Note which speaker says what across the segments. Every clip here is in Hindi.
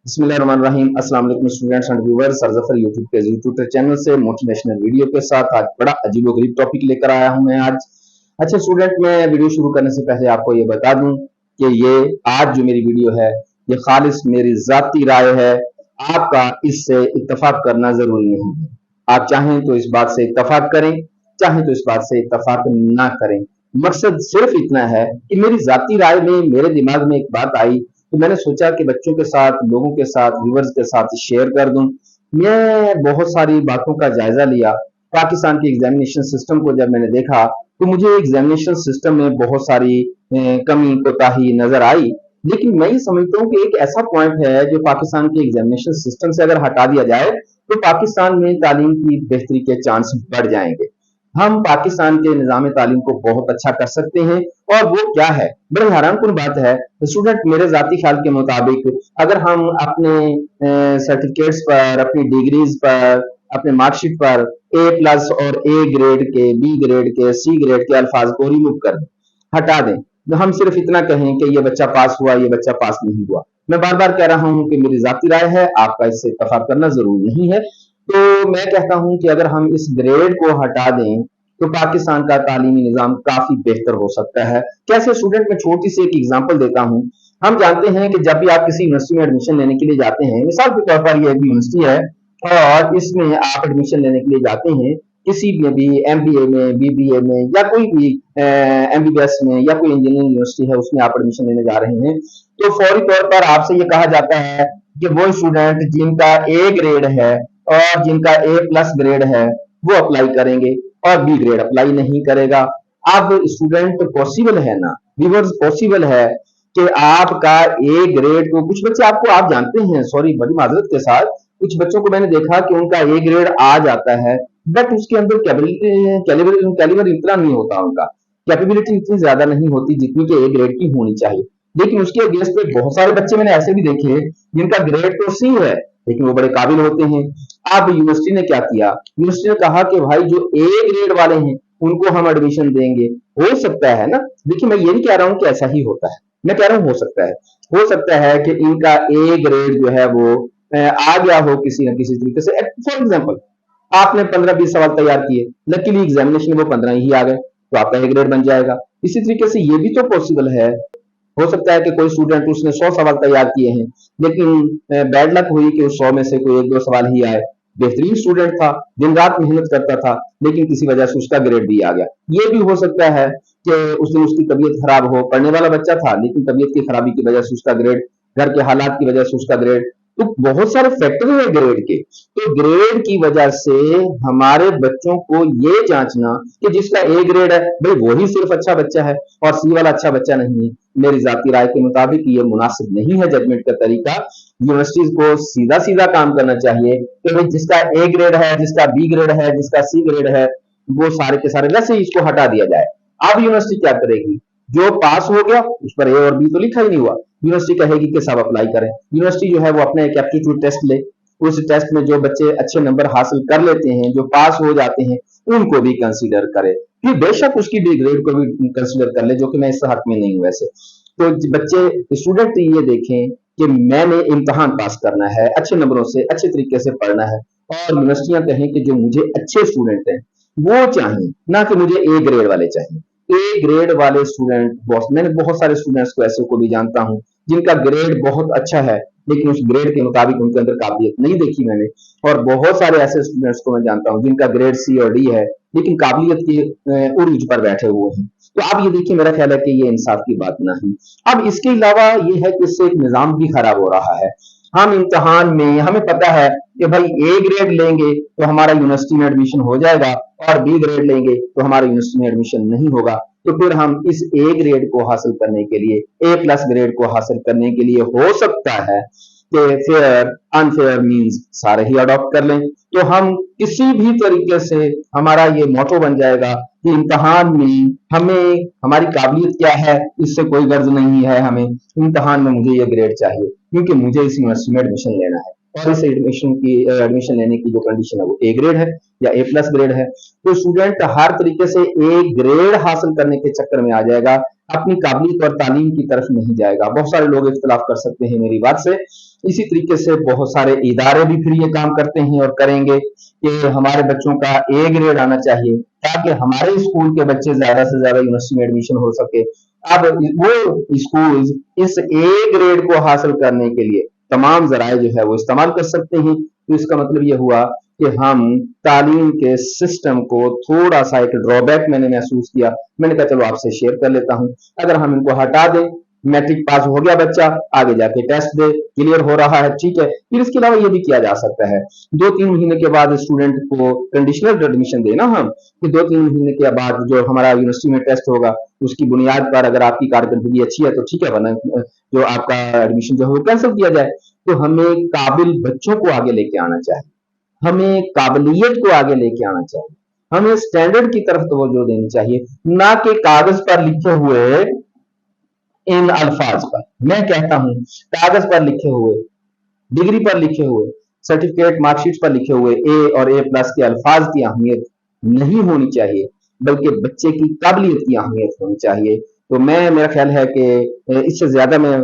Speaker 1: बिस्मिल्लाहिर्रहमानिर्रहीम। अस्सलाम वालेकुम स्टूडेंट्स एंड व्यूअर्स। सरजफर यूट्यूब के यूट्यूब चैनल से मोटिवेशनल वीडियो के साथ आज बड़ा अजीबोगरीब टॉपिक लेकर आया हूं मैं आज। अच्छा स्टूडेंट, मैं वीडियो शुरू करने से पहले आपको ये बता दूं कि ये आज जो मेरी वीडियो है ये खालिस मेरी जाती राय है। आपका इससे इत्तफाक करना जरूरी नहीं है। आप चाहें तो इस बात से इत्तफाक करें, चाहें तो इस बात से इत्तफाक ना करें। मकसद सिर्फ इतना है कि मेरी जाती राय में मेरे दिमाग में एक बात आई तो मैंने सोचा कि बच्चों के साथ, लोगों के साथ, व्यूअर्स के साथ शेयर कर दूं। मैं बहुत सारी बातों का जायजा लिया। पाकिस्तान के एग्जामिनेशन सिस्टम को जब मैंने देखा तो मुझे एग्जामिनेशन सिस्टम में बहुत सारी कमी कोताही नजर आई। लेकिन मैं ये समझता हूँ कि एक ऐसा पॉइंट है जो पाकिस्तान के एग्जामिनेशन सिस्टम से अगर हटा दिया जाए तो पाकिस्तान में तालीम की बेहतरी के चांस बढ़ जाएंगे। हम पाकिस्तान के निज़ाम तालीम को बहुत अच्छा कर सकते हैं। और वो क्या है, बड़ी हैरानकुन बात है स्टूडेंट, मेरे जाती ख्याल के मुताबिक अगर हम अपने सर्टिफिकेट्स पर, अपनी डिग्रीज पर, अपने मार्कशीट पर ए प्लस और ए ग्रेड के, बी ग्रेड के, सी ग्रेड के अल्फाज को रिमूव कर दें, हटा दें, तो हम सिर्फ इतना कहें कि ये बच्चा पास हुआ, ये बच्चा पास नहीं हुआ। मैं बार बार कह रहा हूं कि मेरी जाती राय है, आपका इससे इत्तफाक करना जरूरी नहीं है। तो मैं कहता हूं कि अगर हम इस ग्रेड को हटा दें तो पाकिस्तान का तालीमी निजाम काफी बेहतर हो सकता है। कैसे स्टूडेंट, मैं छोटी सी एक एग्जांपल देता हूं। हम जानते हैं कि जब भी आप किसी यूनिवर्सिटी में एडमिशन लेने के लिए जाते हैं, मिसाल के तौर पर ये एक यूनिवर्सिटी है और इसमें आप एडमिशन लेने के लिए जाते हैं, किसी में भी एमबीए में, बीबीए में या कोई भी एमबीबीएस में या कोई इंजीनियरिंग यूनिवर्सिटी है उसमें आप एडमिशन लेने जा रहे हैं, तो फौरी तौर पर आपसे ये कहा जाता है कि वो स्टूडेंट जिनका ए ग्रेड है और जिनका ए प्लस ग्रेड है वो अप्लाई करेंगे और बी ग्रेड अप्लाई नहीं करेगा। अब स्टूडेंट पॉसिबल है ना, व्यूअर्स, पॉसिबल है कि आपका ए ग्रेड को कुछ बच्चे आपको, आप जानते हैं, सॉरी बड़ी माजरत के साथ, कुछ बच्चों को मैंने देखा कि उनका ए ग्रेड आ जाता है बट उसके अंदर कैलिबर इतना नहीं होता, उनका कैपेबिलिटी इतनी ज्यादा नहीं होती जितनी कि ए ग्रेड की होनी चाहिए। लेकिन उसके अगेंस्ट पे बहुत सारे बच्चे मैंने ऐसे भी देखे जिनका ग्रेड तो सी है लेकिन वो बड़े काबिल होते हैं। अब यूनिवर्सिटी ने क्या किया, यूनिवर्सिटी ने कहा कि भाई जो ए ग्रेड वाले हैं उनको हम एडमिशन देंगे। हो सकता है ना, देखिए मैं ये नहीं कह रहा हूं कि ऐसा ही होता है, मैं कह रहा हूं हो सकता है कि इनका ए ग्रेड जो है वो आ गया हो किसी न किसी तरीके से। फॉर एग्जाम्पल, आपने 15-20 सवाल तैयार किए, लकीली एग्जामिनेशन में वो 15 ही आ गए तो आपका ए ग्रेड बन जाएगा। इसी तरीके से ये भी तो पॉसिबल है। हो सकता है कि कोई स्टूडेंट, उसने 100 सवाल तैयार किए हैं लेकिन बैड लक हुई कि उस 100 में से कोई एक दो सवाल ही आए। बेहतरीन स्टूडेंट था, दिन रात मेहनत करता था, लेकिन किसी वजह से उसका ग्रेड भी आ गया। ये भी हो सकता है कि उस दिन उसकी तबीयत खराब हो, पढ़ने वाला बच्चा था लेकिन तबीयत की खराबी की वजह से उसका ग्रेड, घर के हालात की वजह से उसका ग्रेड, तो बहुत सारे फैक्टर हैं ग्रेड के। तो ग्रेड की वजह से हमारे बच्चों को ये जांचना कि जिसका ए ग्रेड है भाई वही सिर्फ अच्छा बच्चा है और सी वाला अच्छा बच्चा नहीं है, मेरी जाती राय के मुताबिक ये मुनासिब नहीं है जजमेंट का तरीका। यूनिवर्सिटीज को सीधा सीधा काम करना चाहिए कि भाई जिसका ए ग्रेड है, जिसका बी ग्रेड है, जिसका सी ग्रेड है, वो सारे के सारे वैसे ही इसको हटा दिया जाए। अब यूनिवर्सिटी क्या करेगी, जो पास हो गया उस पर ए और बी तो लिखा ही नहीं हुआ, यूनिवर्सिटी कहेगी कि सब अप्लाई करें। यूनिवर्सिटी जो है वो अपने एक एप्टीट्यूड टेस्ट ले, उस टेस्ट में जो बच्चे अच्छे नंबर हासिल कर लेते हैं, जो पास हो जाते हैं, उनको भी कंसीडर करे। फिर बेशक उसकी बी ग्रेड को भी कंसीडर कर ले, जो कि मैं इस हक में नहीं हूं वैसे। तो बच्चे, स्टूडेंट ये देखें कि मैंने इम्तहान पास करना है, अच्छे नंबरों से अच्छे तरीके से पढ़ना है, और यूनिवर्सिटियां कहें कि जो मुझे अच्छे स्टूडेंट हैं वो चाहिए, ना कि मुझे ए ग्रेड वाले चाहिए। ए ग्रेड वाले स्टूडेंट, बहुत, मैंने बहुत सारे स्टूडेंट्स को ऐसे को भी जानता हूं जिनका ग्रेड बहुत अच्छा है लेकिन उस ग्रेड के मुताबिक उनके अंदर काबिलियत नहीं देखी मैंने। और बहुत सारे ऐसे स्टूडेंट्स को मैं जानता हूं जिनका ग्रेड सी और डी है लेकिन काबिलियत के उरूज पर बैठे हुए हैं। तो आप ये देखिए, मेरा ख्याल है कि ये इंसाफ की बात नहीं। अब इसके अलावा ये है कि इससे एक निजाम भी खराब हो रहा है। हम इम्तिहान में, हमें पता है कि भाई ए ग्रेड लेंगे तो हमारा यूनिवर्सिटी में एडमिशन हो जाएगा और बी ग्रेड लेंगे तो हमारा यूनिवर्सिटी में एडमिशन नहीं होगा। तो फिर हम इस ए ग्रेड को हासिल करने के लिए, ए प्लस ग्रेड को हासिल करने के लिए हो सकता है कि फेयर अनफेयर मीन्स सारे ही अडॉप्ट कर लें। तो हम किसी भी तरीके से, हमारा ये मोटो बन जाएगा कि इम्तहान में हमें, हमारी काबिलियत क्या है इससे कोई गर्ज नहीं है, हमें इम्तहान में मुझे ये ग्रेड चाहिए क्योंकि मुझे इस यूनिवर्सिटी में एडमिशन लेना है और इस एडमिशन लेने की जो कंडीशन है वो ए ग्रेड है या ए प्लस ग्रेड है। तो स्टूडेंट हर तरीके से ए ग्रेड हासिल करने के चक्कर में आ जाएगा, अपनी काबिलियत और तालीम की तरफ नहीं जाएगा। बहुत सारे लोग इख्तलाफ कर सकते हैं मेरी बात से, इसी तरीके से बहुत सारे इदारे भी फिर ये काम करते हैं और करेंगे कि हमारे बच्चों का ए ग्रेड आना चाहिए, ताकि हमारे स्कूल के बच्चे ज्यादा से ज्यादा यूनिवर्सिटी में एडमिशन हो सके। अब वो स्कूल इस ए ग्रेड को हासिल करने के लिए तमाम जराए जो है वो इस्तेमाल कर सकते हैं। तो इसका मतलब ये हुआ कि हम तालीम के सिस्टम को थोड़ा सा एक ड्रॉबैक मैंने महसूस किया। मैंने कहा चलो आपसे शेयर कर लेता हूं। अगर हम इनको हटा दें, मैट्रिक पास हो गया बच्चा, आगे जाके टेस्ट दे, क्लियर हो रहा है, ठीक है। फिर इसके अलावा ये भी किया जा सकता है, 2-3 महीने के बाद स्टूडेंट को कंडीशनल एडमिशन देना हम, कि 2-3 महीने के बाद जो हमारा यूनिवर्सिटी में टेस्ट होगा उसकी बुनियाद पर अगर आपकी कारकर्दगी अच्छी है तो ठीक है, वरना जो आपका एडमिशन जो है वो कैंसिल किया जाए। तो हमें काबिल बच्चों को आगे लेके आना चाहिए, हमें काबिलियत को आगे लेके आना चाहिए, हमें स्टैंडर्ड की तरफ तवज्जो देनी चाहिए, ना कि कागज पर लिखे हुए इन अल्फाज पर। मैं कहता हूं कागज पर लिखे हुए, डिग्री पर लिखे हुए, सर्टिफिकेट मार्कशीट पर लिखे हुए ए और ए प्लस के अल्फाज की अहमियत नहीं होनी चाहिए, बल्कि बच्चे की काबिलियत की अहमियत होनी चाहिए। तो मैं, मेरा ख्याल है कि इससे ज्यादा मैं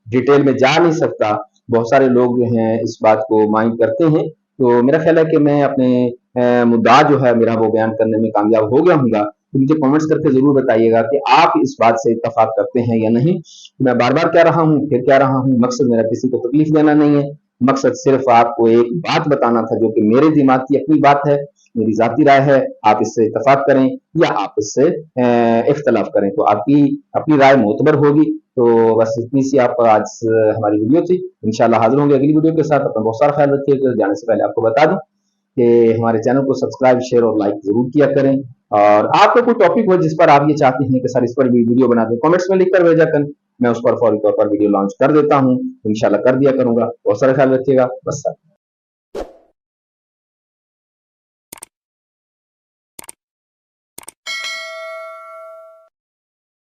Speaker 1: डिटेल में जा नहीं सकता। बहुत सारे लोग जो हैं इस बात को माइंड करते हैं। तो मेरा ख्याल है कि मैं अपने मुद्दा जो है मेरा वो बयान करने में कामयाब हो गया हूँगा। तो मुझे कमेंट्स करके जरूर बताइएगा कि आप इस बात से इत्तेफाक करते हैं या नहीं। मैं बार बार कह रहा हूँ, फिर कह रहा हूँ, मकसद मेरा किसी को तकलीफ देना नहीं है। मकसद सिर्फ आपको एक बात बताना था जो कि मेरे दिमाग की अपनी बात है, मेरी जाती राय है। आप इससे इत्तेफाक करें या आप इससे इख्तलाफ करें, तो आपकी अपनी राय मोतबर होगी। तो बस इतनी सी आप आज हमारी वीडियो थी। इंशाल्लाह हाजिर होंगे अगली वीडियो के साथ। अपना बहुत सारा ख्याल रखिएगा। जाने से पहले आपको बता दूं कि हमारे चैनल को सब्सक्राइब, शेयर और लाइक जरूर किया करें। और आपका कोई टॉपिक हो जिस पर आप ये चाहते हैं कि सर इस पर भी वीडियो बना दें, कमेंट्स में लिखकर भेजा करें, मैं उस पर फौरी तौर पर वीडियो लॉन्च कर देता हूँ। इंशाल्लाह कर दिया करूंगा। बहुत सारा ख्याल रखिएगा। बस।